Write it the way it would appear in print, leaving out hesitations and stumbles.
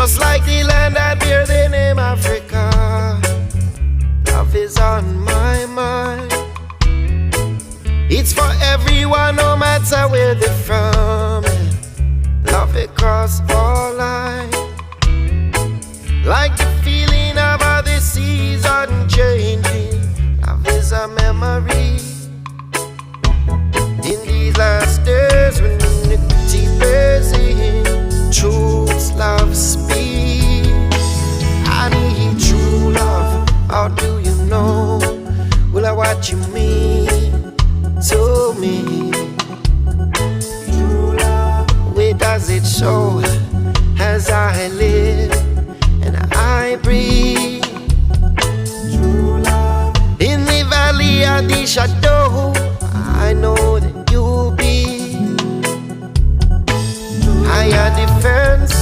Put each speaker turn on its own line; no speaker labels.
Just like the land that bear the name Africa, love is on my mind. It's for everyone, no matter where they're from. Love across all lines. Like the feeling of how the seas are changing. Love is a memory. In these last days when iniquity plays in, true